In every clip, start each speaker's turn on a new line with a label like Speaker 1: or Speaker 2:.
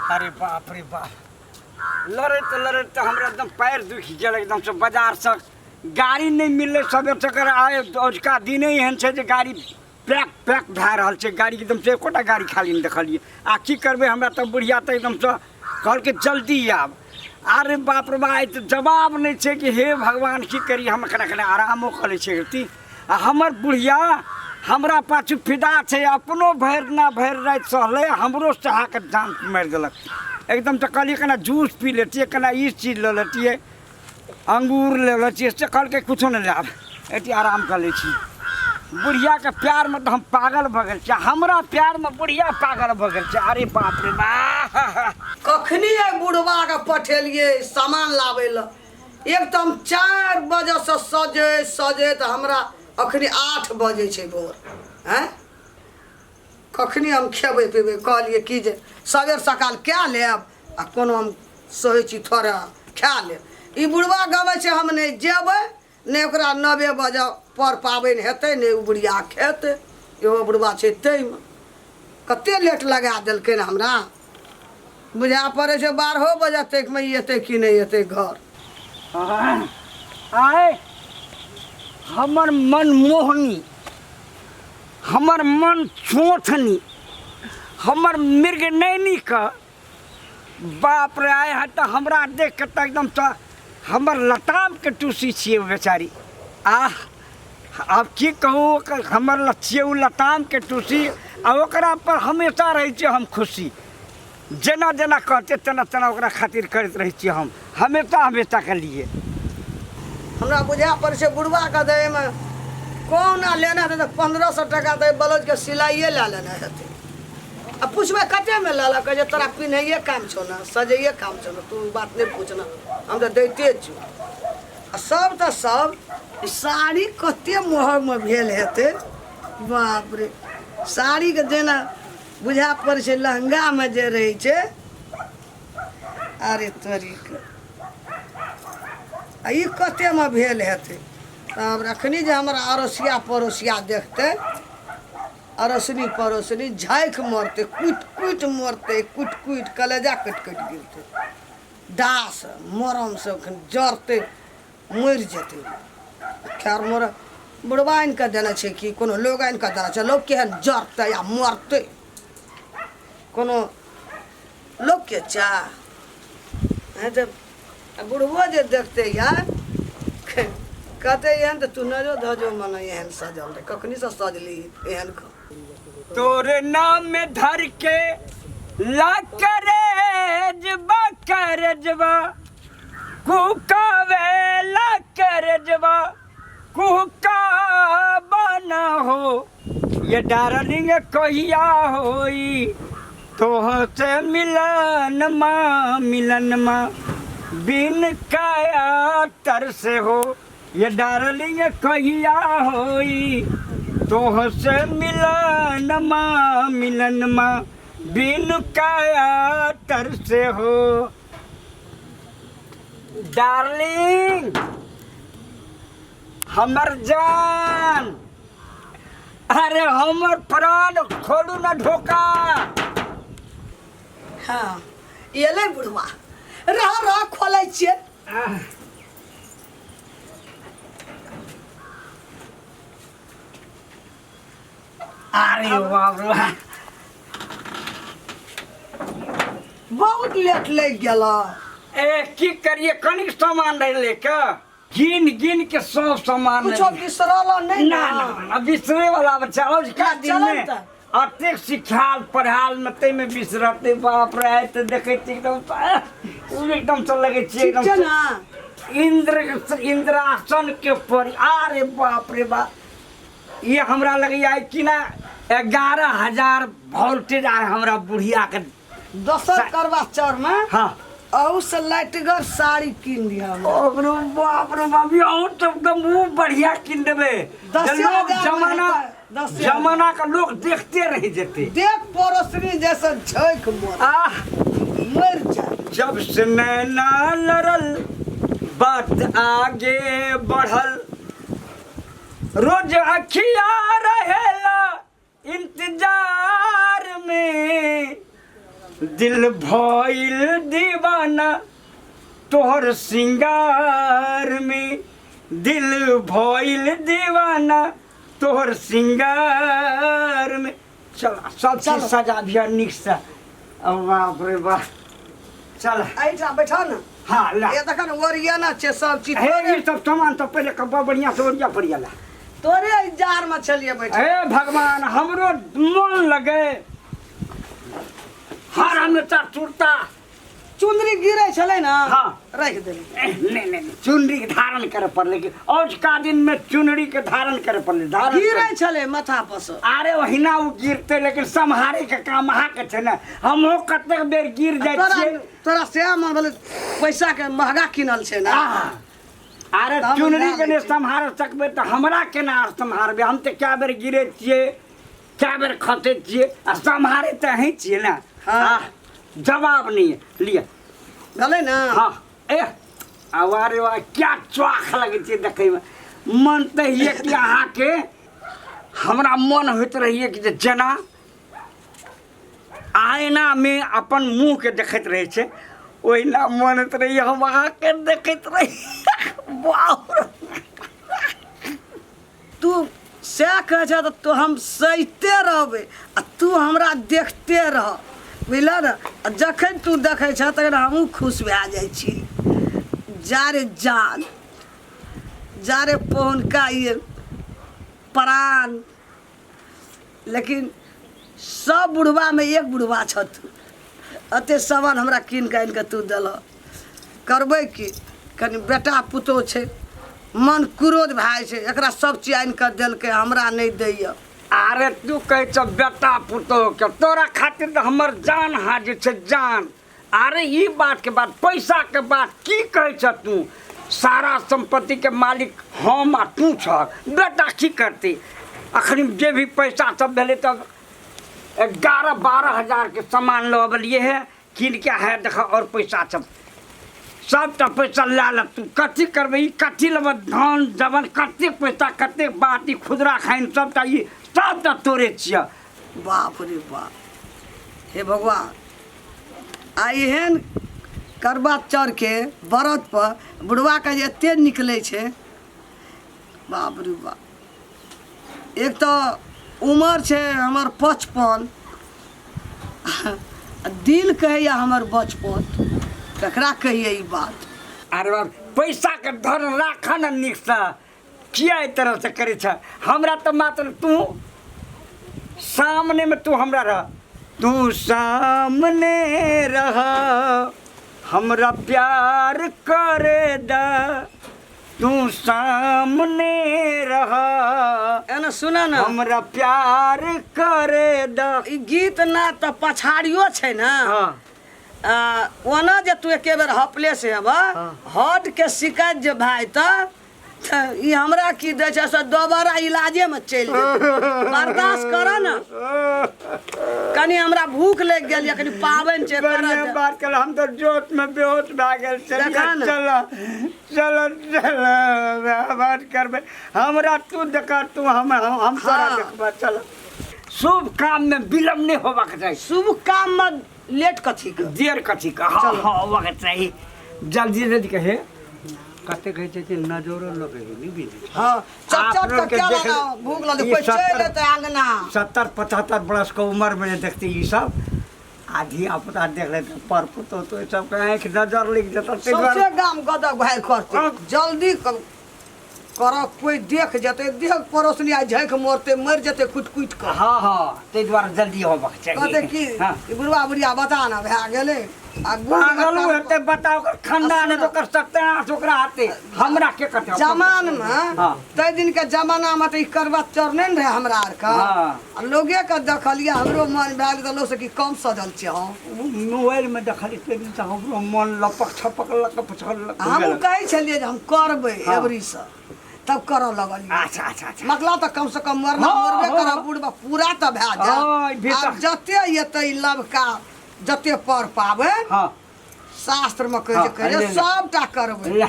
Speaker 1: अरे बाप रे बाप, लड़ते हमरा एकदम पैर दुख गेल एकदम से। बाजार से गाड़ी नहीं मिलले, सबेर तक आए उसका दिन ही एहन छै जे गाड़ी पैक भए रहल छै। गाड़ी एकदम से एकोटा गाड़ी खाली नहीं देखलिए। आ की करबे, हमरा तो बुढ़िया तो एकदम से कहलकै जल्दी आब। अरे बाप रे बाप, तो जवाब नहीं छै कि हे भगवान की करी, हम कने आरामो कर लै छै। आ हमर बुढ़िया हमरा पाछू फिदा छै, अपनो भरि ना भरि राति सहले, हमरो चाहा के जान मारि देलक एकदम। तो कहलिए कना जूस पी लेतिए, कना ई चीज ले लेतिए, अंगूर ले लेतिए, से कहलकै कुछो नहीं लाब, एटी आराम कर लै छी। बुढ़िया के प्यार में तो हम पागल भ गेल छियै, हमरा प्यार में बुढ़िया पागल भ गेल छै। अरे बाप रे बाप,
Speaker 2: कखनी बुढ़वा के पठेलिए सामान लावे ला, एकदम 4 बजे से सजे तो हमरा अखनी 8 बजे छै भोर। हैं कखनी हम खेबे पीबे, कहलिए कि जे सवेर सकाल क्या लेब आ कोनो हम सोहे छी थोड़ा खा लेब। ई बुढ़वा गवे छै हम नहीं जेबै, ने ओकरा 9 बजे पर पाबनि हेतै, ने बुढ़िया खेतै। एहो बुढ़वा छै तैमे कते लेट लगा देलकै हमरा। बुझा पड़े छै 12 बजे तक में एतै कि नहीं एतै घर।
Speaker 1: आए हमर मन मोहनी, हमर मन चोथनी, हमर मृग नैनी का बाप रे। आए है तो हमरा देख के एकदम तो हमर लताम के टूसी छिए बेचारी। अब की कहूँ, हमर लच्छिए लताम के टूसी, आ ओकरा पर हमेशा रहे छिए हम खुशी। जेना जेना कहते तेना तेना ओकरा खातिर करते रहे छिए हम, हमेशा के लिए।
Speaker 2: हमरा बुझा पड़े छै बुढ़वा के दे में कौन लेना है तो 1500 टका दे ब्लाउज के सिलाइए ला लेना हेतै। अब पूछबे कते में ला कहे जे तोरा पिन्हैये काम छौ ना, सजैये काम छौ ना, तू बात नहीं पूछना, हम तो दैते छु। आ सब तो सब साड़ी कते महग में भेल हेतै, बाप रे। साड़ी के जेना बुझा पड़े छै लहंगा में जे रहे छै। अरे तोरी के ई कते में भेल हेतै। तब रखनी जे हमरा अड़ोसिया पड़ोसिया देखते, अड़ोसनी पड़ोसनी झाँक मारते, कुट मारते, कुट कलेजा कट गिरते, दास मरम से जरते मर जेते। खैर मोर बुढ़वा इनका देना छै कि कोनो लोग इनका देना छै, लोग केहन जरते या मरते, कोनो लोग के चाह है। बुढ़बो जे देखते यार कहते एहन तो तू नजो धजो मन एहन सजल रे, कखनी से सजली एहन।
Speaker 1: तोरे नाम में धर के ला करजबा करजबा कुकावे ला करजबा कुका बना हो। ये डार्लिंग कहिया होई तोह से मिलन माँ बिन काया तर से हो। ये डार्लिंग कहिया होई तोह से मिलन माँ बिन काया तर से हो। डार्लिंग हमर जान, अरे हमर प्राण खोलू ना ढोका।
Speaker 2: हाँ एले बुढ़वा, रह खोले छिए।
Speaker 1: अरे बाप रे,
Speaker 2: बहुत लेट लग गेला।
Speaker 1: ए की करिए, कनिक सामान रह लेके गिन के सब सामान
Speaker 2: कुछो बिसरला नहीं
Speaker 1: ना बिसरे वाला बच्चा आज का दिन में अतेक सिखाल पढ़ाल में ते में बिसरते। बाप रे, तो देखे एकदम से लगे छे एकदम
Speaker 2: ना
Speaker 1: इंद्रासन के ऊपर। अरे बाप रे बाप, ये हमरा लगे आई कि ना 11,000 वोल्टेज आए हमरा बुढ़िया के
Speaker 2: 10 करवा चौर में।
Speaker 1: हाँ
Speaker 2: औ से लाइटगर साड़ी किन दिया।
Speaker 1: बाप रे बाप, और तो एकदम वो बढ़िया किन देबे। लोग जमाना का लोग देखते रह जाते।
Speaker 2: देख पड़ोसनी जैसा झोंक मर जा।
Speaker 1: जब से नैना लड़ल बात आगे बढ़ल, रोज अखिया रहेला इंतजार में। दिल भइल दीवाना तोहर सिंगार में, दिल भइल दीवाना तोहर सिंगार में। चल सब चीज
Speaker 2: चलो।
Speaker 1: सजा दिया निक से। अब बाप रे बाप। चल
Speaker 2: ऐठा बैठा ना।
Speaker 1: हाँ ला
Speaker 2: ये देखा ना ओरिया ना छे सब चीज
Speaker 1: हे
Speaker 2: तोरे
Speaker 1: ये सब सामान तो पहले कब्बा बढ़िया से ओरिया पड़िया ला।
Speaker 2: तोरे जार में चलिए बैठा।
Speaker 1: हे भगवान हमरो मन लगे हर हमेशा टूटता।
Speaker 2: चुंदरी गिरे छले ना
Speaker 1: हाँ।
Speaker 2: रख देली।
Speaker 1: नहीं चुनरी के धारण करे पड़ले कि आज का दिन में चुनरी के धारण करे पड़ले धारण
Speaker 2: गिरे छले माथा पर से।
Speaker 1: अरे वहीना वो गिरते लेकिन संहारे के काम अहाँ के छे ना। हमहु कतेक बेर गिर जाय छियै।
Speaker 2: तोरा से मन बोले पैसा के महंगा किनल छे ना।
Speaker 1: अरे
Speaker 2: तब
Speaker 1: चुनरी
Speaker 2: ना
Speaker 1: के ने
Speaker 2: लै छै।
Speaker 1: संहार सकबे त हमरा केना संहारबे। हम त क्या बेर गिरे छियै क्या बेर खते छियै आ संहारे त अहीं छियै ना।
Speaker 2: हाँ।
Speaker 1: जवाब नहीं है लिया।
Speaker 2: गले ना।
Speaker 1: हाँ ए अवारे वाह क्या चौख लगे छे देखे में। मन त ये कि अहाँ के हमरा मन होइत रहिए कि जे जेना आईना में अपन मुंह के देखत रहे छे ओहिना मन होइत रहिए हम अहाँ के देखत रही। वाह
Speaker 2: तू से कहे छ तो हम सहिते रहबे आ तू हमरा देखते रह बुझल ना। आ जखन तू देखे छ तखन हमहूँ खुश भए जाइ छी। जारे जान जारे पहुनका ये प्राण। लेकिन सब बुढ़वा में एक बुढ़वा छ तू। अते सामान हमरा कीन के आनि के तू दिल करबै की। कनि बेटा पुतोह छै मन क्रोध भए जाइ छै एकरा सब चीज आनि के देलकै हमरा नहीं दैया।
Speaker 1: अरे तू कहे छ बेटा पुतोह के तोरा खातिर त हमर जान हाजिर छे जान। अरे ई बात के बात पैसा के बात की कहे छ तू। सारा संपत्ति के मालिक हम आ तू छ। बेटा की करती अखनी जे भी पैसा सब भेले तब 11-12 हजार के सामान लबलिए है किन के है देखा और पैसा सबटा पैसा ला ल। तू कथी करबे ई कथी लब धान जवन कते पैसा कते बात ई खुदरा खाइन सबटा ई सबटा तोरे छिया।
Speaker 2: बाप रे बाप हे भगवान आ एहन करवा चढ़ के व्रत पर बुढ़वा के जे एते निकले छै बाप रे बाप। एक तो उम्र छै हमर 55 दिल कहैया हमर बचपन ककरा कहिए ई बात।
Speaker 1: अरे बाप पैसा के धन राख न निक से किया ई तरह से करे छ। हमरा तो मात्र तू सामने में तू हमरा रह तू सामने रह हमरा प्यार करे दा तू सामने रह
Speaker 2: एना सुना ना
Speaker 1: हमरा प्यार करे दा।
Speaker 2: ई गीत ना तो पछाड़ियो छै ना। ओना जे तू एके बेर हपले से अब हट के शिकायत जे भाई त ई हमरा की दे छै से दोबारा इलाजे में चल जेतै। बर्दाश्त कर ना कनी हमरा भूख लग गेल या कनी पावन छै कर
Speaker 1: बढ़िया बात कर। हम तो जोश में बेहोश भए गेल चल बात करबे हमरा तू देखा तू हम तोरा
Speaker 2: हाँ।
Speaker 1: देखबा चल। शुभ काम में विलम्ब नहीं होबा के चाहिए।
Speaker 2: शुभ काम में लेट कथी के
Speaker 1: देर कथी का
Speaker 2: चलो।
Speaker 1: हाँ होबा के चाहिए जल्दी जल्दी कहे कते कहे छै नजरो लगे नहीं भी।
Speaker 2: हां चट
Speaker 1: आप
Speaker 2: चट
Speaker 1: लोग
Speaker 2: के
Speaker 1: के
Speaker 2: क्या
Speaker 1: देख-
Speaker 2: लगा भूख लगे
Speaker 1: ये
Speaker 2: कोई चल
Speaker 1: 70
Speaker 2: लेते आंगना।
Speaker 1: 70-75 बरस के उम्र में देखते ये सब आधी अपना देख लेते पर पुतो तो ये सब के आंख नजर लग जाता। ते
Speaker 2: सबसे
Speaker 1: द्वारा
Speaker 2: गाम गदक भाई करते जल्दी कर कोई देख जते देख पड़ोसनी आ झैक मोरते मर जते कुट कुट के
Speaker 1: हाँ हाँ ते द्वारा जल्दी होबा के
Speaker 2: कहते
Speaker 1: चाहिए।
Speaker 2: की
Speaker 1: हाँ
Speaker 2: ई बुढ़वा बुढ़िया बता ना भए गेले आ
Speaker 1: पागल होते बताओ कर खानदान है तो कर सकते हैं ओकरा आते हमरा के करते
Speaker 2: जमान में
Speaker 1: हाँ।
Speaker 2: तै दिन के जमाना में तो ई करवा चढ़ने न रहे हमरा आर का
Speaker 1: हाँ।
Speaker 2: आ लोगे के देखलिया हमरो मन भए गेल लोग से की कम सजल छै हम
Speaker 1: मोबाइल में देखली ते दिन से हमरो मन लपक छपक लपक छपक
Speaker 2: हम कहै छलिए जे हम करबै
Speaker 1: हाँ।
Speaker 2: एवरी से तब करऽ लगलिए।
Speaker 1: अच्छा अच्छा अच्छा
Speaker 2: मतलब तो कम से कम मरना
Speaker 1: हाँ,
Speaker 2: मरबे
Speaker 1: हाँ,
Speaker 2: कर
Speaker 1: हाँ।
Speaker 2: बुढ़बा पूरा तो भए
Speaker 1: हाँ,
Speaker 2: जाए
Speaker 1: भीतर।
Speaker 2: आब जते येते लबका जते पढ़ पावे
Speaker 1: हाँ
Speaker 2: शास्त्र में कहे
Speaker 1: हाँ,
Speaker 2: कहे
Speaker 1: ले ले।
Speaker 2: सबटा करबै।
Speaker 1: ले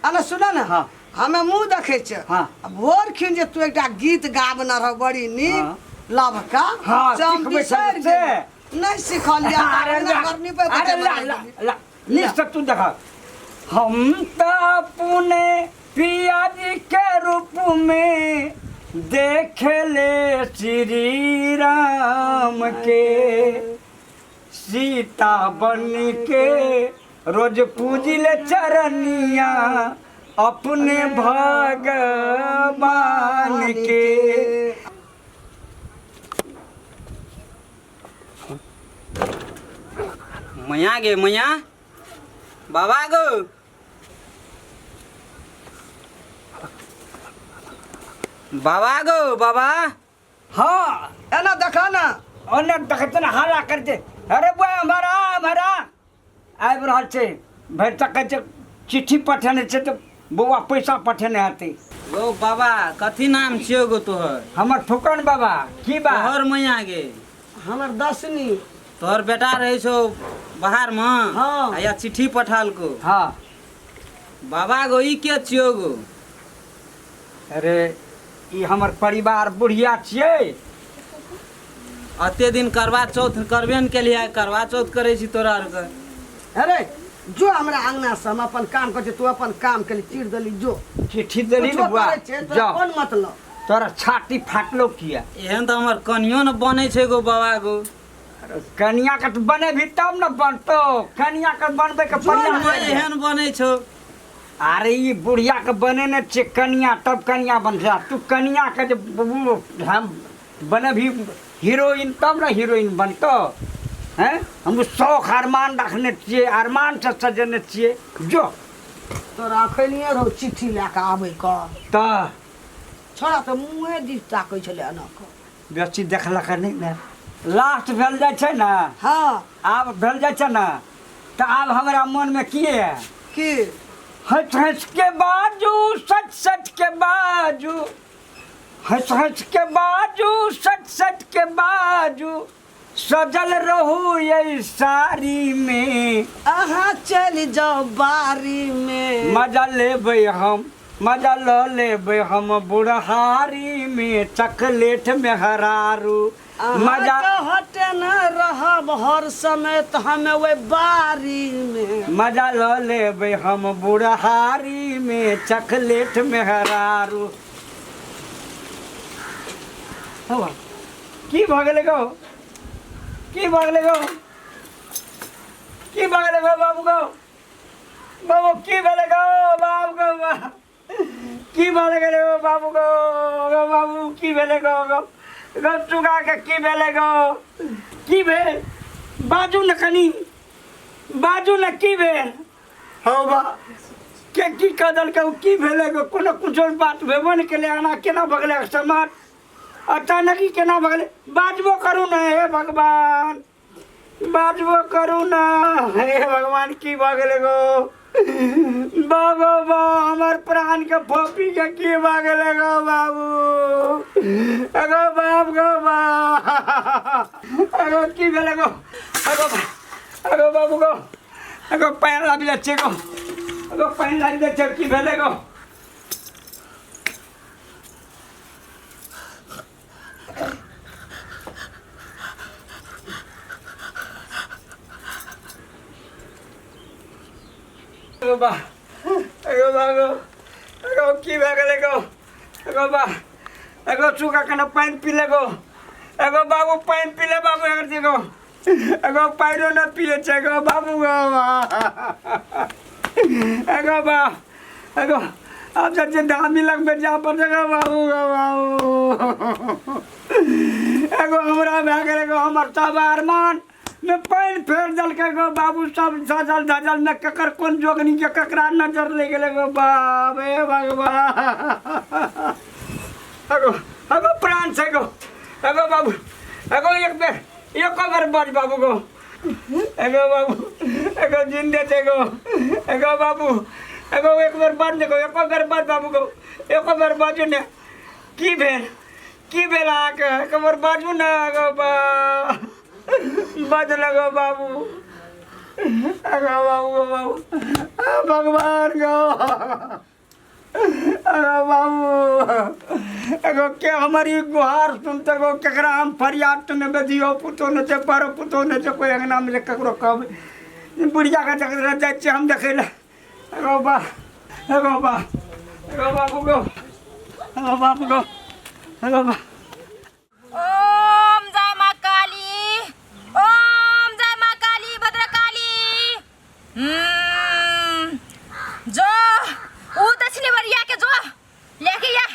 Speaker 2: अने सुन ना
Speaker 1: हाँ।
Speaker 2: हमें मुंह देखे छ
Speaker 1: हाँ।
Speaker 2: भोर खिन जे तू एकटा गीत गाबना रह बड़ी नीक
Speaker 1: हाँ।
Speaker 2: लबका
Speaker 1: हाँ,
Speaker 2: से हम
Speaker 1: सिखबै
Speaker 2: बिसरि
Speaker 1: छलियै
Speaker 2: गेलियै। नहीं सिखलिया
Speaker 1: अरे ला,
Speaker 2: करनी पे
Speaker 1: अरे ला ला ला निश्चय तू देखा हम तो अपने पिया जी के रूप में देख ले श्री राम के सीता बन के रोज पूजिले चरनिया अपने भगवान के।
Speaker 3: मैया गे मैया बाबा गो बाबा गो बाबा।
Speaker 1: हाँ
Speaker 2: एना देखा ना
Speaker 1: ओने देखते ना हाला करते अरे बुआ हमारा हमारा आबि रहल छै भरि तक कहै छै चिट्ठी पठेने छै तऽ बौआ पैसा पठेने हेतै।
Speaker 3: गो बाबा कथी नाम छियो गो तोहर?
Speaker 1: हमर फुकन बाबा की बा
Speaker 3: तोहर मैया गे
Speaker 2: हमर दसनी
Speaker 3: तोहर बेटा रहे छो बाहर में
Speaker 2: हाँ।
Speaker 3: या चिट्ठी पठाल को।
Speaker 1: हाँ
Speaker 3: बाबा गो ई के छियो गो?
Speaker 1: अरे ई हमर परिवार बुढ़िया छियै।
Speaker 3: अते दिन करवा चौथ करबे न केलिए करवा चौथ करे छी तोरा आर के।
Speaker 2: अरे जो हमरा अंगना से हम अपन काम करे तू अपन काम के लिए चीर देली जो
Speaker 1: चिट्ठी देली ने बुआ जाओ
Speaker 2: कौन मतलब
Speaker 1: तोरा छाती फाटलो किया।
Speaker 3: एहन तो हमर कनियो न बने छै गो बाबा गो।
Speaker 1: कनिया के तो बने भी तब न बनतो कनिया के बनबे के
Speaker 3: परिया
Speaker 1: परिया
Speaker 3: एहन बने छो।
Speaker 1: अरे ये बुढ़िया के बने ने छे कनिया तब कनिया बन जा तू कनिया के हम बने भी हीरोइन तब ना हीरोइन बनतो हैं। हम शौक अरमान रखने छिए अरमान से सजने छिए जो
Speaker 2: तोरा अखनिए रहो चिट्ठी लेके आबै का
Speaker 1: त
Speaker 2: छोड़ा तो मुँहे दिस ताकै छले एना के
Speaker 1: बेसी देखलक नहीं ना लास्ट भेल जाय छै ना।
Speaker 2: हाँ
Speaker 1: आब भेल जाय छै ना त आब हमरा मन में की है
Speaker 2: की
Speaker 1: हंस हंस के बाजू सच सच के बाजू हंस हंस के बाजू सच सच के बाजू सजल रहू ये साड़ी में
Speaker 2: अहाँ चल जाओ बारी में
Speaker 1: मजा लेबै हम मजा ल लेबै हम बुढ़हारी में चकलेट में हरारू मजा
Speaker 2: हटे न रहब हर समय तो हमें वही बारी में
Speaker 1: मजा ल लेबै हम बुढ़हारी में चकलेट में हरारू। हवा की भऽ गेलै गो की भऽ गेलै गो की भऽ गेलै गो बाबू गो बाबू की भेलै गो बाबू गो की भऽ गेलै गो बाबू गो गो बाबू की भेलै गो गो गो चुगा के की भेलै गो की भेल बाजू न कनी बाजू न की भेल हौ बा के की कदल के की भेलै गो कोनो कुछो बात भेबो नहि केलै एना केना भऽ गेलै समाज अचानक ही केना भऽ गेलै बाजबो करू न हे भगवान बाजबो करू न हे भगवान की भऽ गेलै गो बाबू बा हमर प्राण के फोपी के की भऽ गेलै गो बाबू एगो बाप गो बा एगो की भेलै गो एगो बाबू गो एगो पैर लाबि दै छै गो एगो पैर लाबि दै छै की भेलै गो एगो बा एगो बाबू एगो की भऽ गेलै गो एगो बा एगो चुका कने पानि पी ले गो एगो बाबू पानि पी ले बाबू एगर दिगो एगो पानियो न पिए छै गो बाबू गो एगो बा एगो अब जे दामी लगबे जा पर जगह बाबू गो बाबू एगो हमरा भऽ गेलै गो हमर सब अरमान में पानि फेर देलकै गो बाबू सब सजल धजल में ककर कोन जोगनी के ककरा नजर ले गेलै गो बाप हे भगवान एगो एगो प्राण छै गो एगो बाबू एगो एक बेर बज बाबू गो एगो बाबू एगो जिंदे छै गो एगो बाबू एगो एक बेर बज गो एको बेर बज बाबू गो एको बेर बाजू ने की भेल अहाँके एक बेर बाजू ने एगो बा बज लगो बाबू एगो बाबू गो बाबू भगवान गो अरे बाबू एगो के हमारी गुहार सुनते गो केकरा हम फरियाद तो ने बेदियो पुतो ने ते पर पुतो ने ते कोई अंगना में ककरो कब बुढ़िया का जगह जाय छी हम देखे ले एगो बा एगो बा एगो बाबू गो एगो बाबू गो एगो बा
Speaker 4: ओम जय मां काली, ओम जय मां काली भद्रकाली। जो ऊ दक्षिणी बरिया के जो लेके या